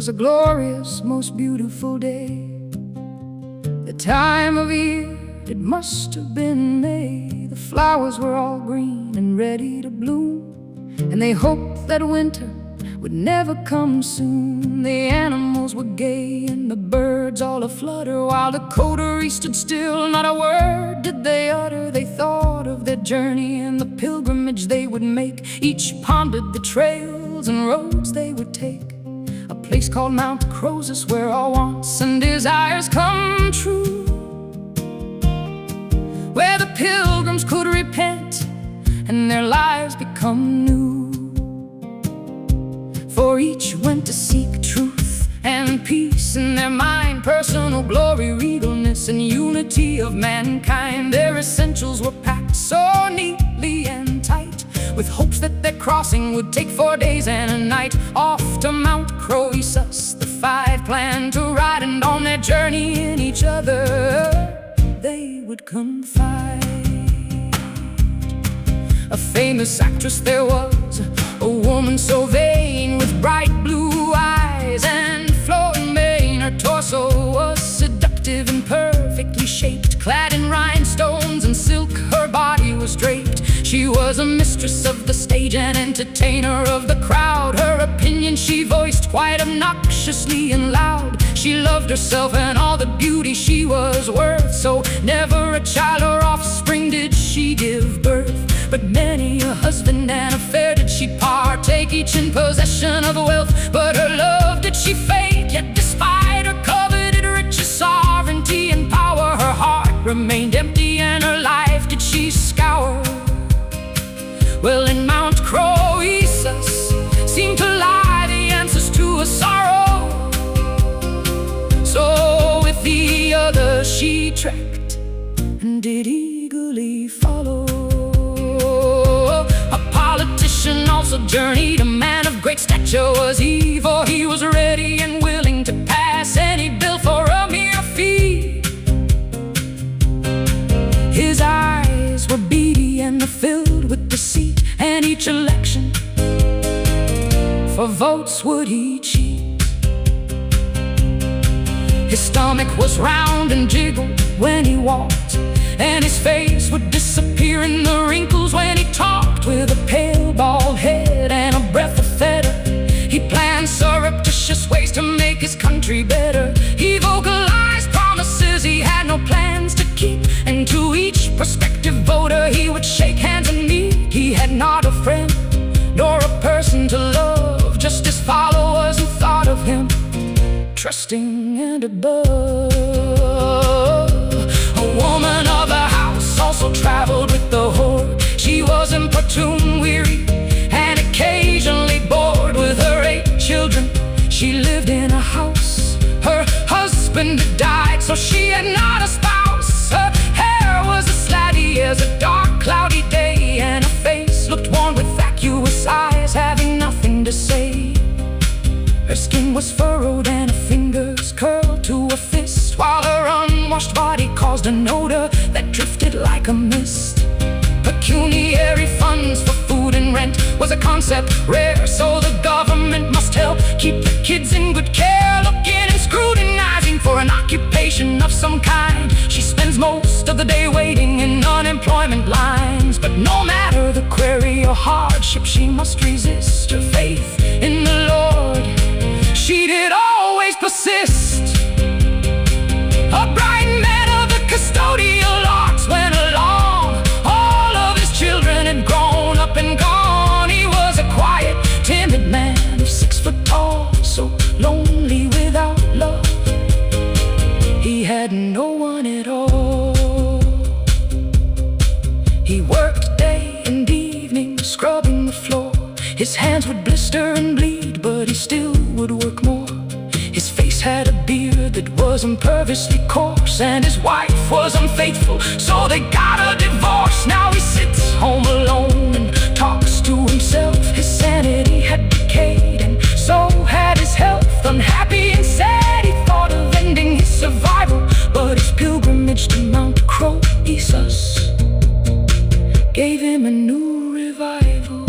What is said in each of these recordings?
was a glorious, most beautiful day. The time of year, it must have been May. The flowers were all green and ready to bloom, and they hoped that winter would never come soon. The animals were gay and the birds all aflutter, while the coterie stood still, not a word did they utter. They thought of their journey and the pilgrimage they would make. Each pondered the trails and roads they would take. A place called Mount Croesus, where all wants and desires come true, where the pilgrims could repent and their lives become new. For each went to seek truth and peace in their mind, personal glory, regalness, and unity of mankind. Their essentials were packed so neatly and tight, with hopes that their crossing would take 4 days and a night. Off to Mount Croesus the five planned to ride, and on their journey in each other they would confide. A famous actress there was, a woman so vain, with bright blue eyes and flowing mane. Her torso was seductive and perfectly shaped, clad in rhinestones and silk, her body was draped. She was a mistress of the stage, an entertainer of the crowd. Her opinion she voiced quite obnoxiously and loud. She loved herself and all the beauty she was worth, so never a child or offspring did she give birth. But many a husband and affair did she partake, each in possession of wealth. But her love did she fake, yet despite her coveted riches, sovereignty, and power, her heart remained empty and her life did she scour. Well, in Mount Croesus seemed to lie the answers to her sorrow, so with the others she trekked and did eagerly follow. A politician also journeyed, a man of great stature was he, for he was ready and willing to pass any bill for a mere fee. His eyes were beady and filled with deceit, and each election for votes would he cheat. His stomach was round and jiggled when he walked, and his face would disappear in the wrinkles when he talked. With a pale bald head and a breath of feather, he planned surreptitious ways to make his country better. He vocalized promises he had no plans to keep, and to each prospective voter he would shake hands and meet. He had not a friend nor a person to love, just his followers who thought of him trusting and above. A woman of the house also traveled with the horde. She was importune, weary, and occasionally bored. With her 8 children she lived in a house. Her husband had died, so she had not a spouse. Her hair was as slatty as a dark cloudy day, and her face looked worn with vacuous eyes, having nothing to say. Her skin was furrowed and her fingers curled to a fist, while her unwashed body caused an odor that drifted like a mist. Pecuniary funds for food and rent was a concept rare, so the government must help keep the kids in good care. Looking and scrutinizing for an occupation of some kind, she spends most of the day waiting in unemployment lines. But no matter the query or hardship, she must resist. Her faith in the Lord she did always persist. A bright man of the custodial arts went along. All of his children had grown up and gone. He was a quiet, timid man of 6 foot tall, so lonely without love. He had no one at all. He worked day and evening scrubbing the floor. His hands would blister and bleed, but he still would work more. His face had a beard that was imperviously coarse, and his wife was unfaithful, so they got a divorce. Now he sits home alone and talks to himself. His sanity had decayed, and so had his health. Unhappy and sad, he thought of ending his survival, but his pilgrimage to Mount Croesus gave him a new revival.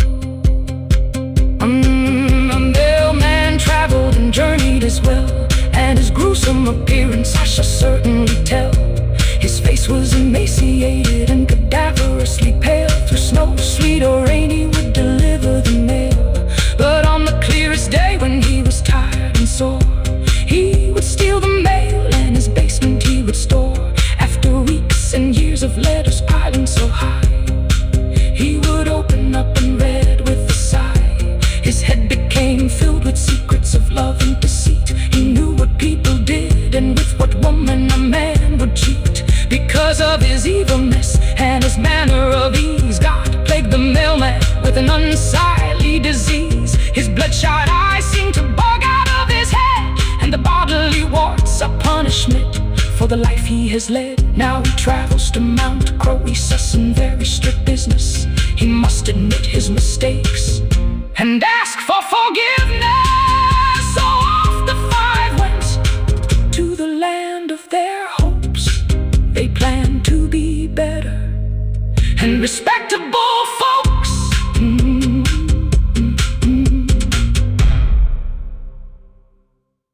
A mailman traveled and journeyed as appearance I shall certainly tell. His face was emaciated and cadaverously pale. Through snow, sweet or rain, he would deliver the mail. But on the clearest day, when he was tired and sore, he would steal the mail and his basement he would store. After weeks and years of letters piling so high, he would open up and read with a sigh. His head became filled with secrets of love and deceit. He knew what people did and with what woman a man would cheat. Because of his evilness and his manner of ease, God plagued the mailman with an unsightly disease. His bloodshot eyes seemed to bug out of his head, and the bodily warts a punishment for the life he has led. Now he travels to Mount Croesus in very strict business. He must admit his mistakes and ask for forgiveness. So off the five went to the land of their hopes. They planned to be better and respectable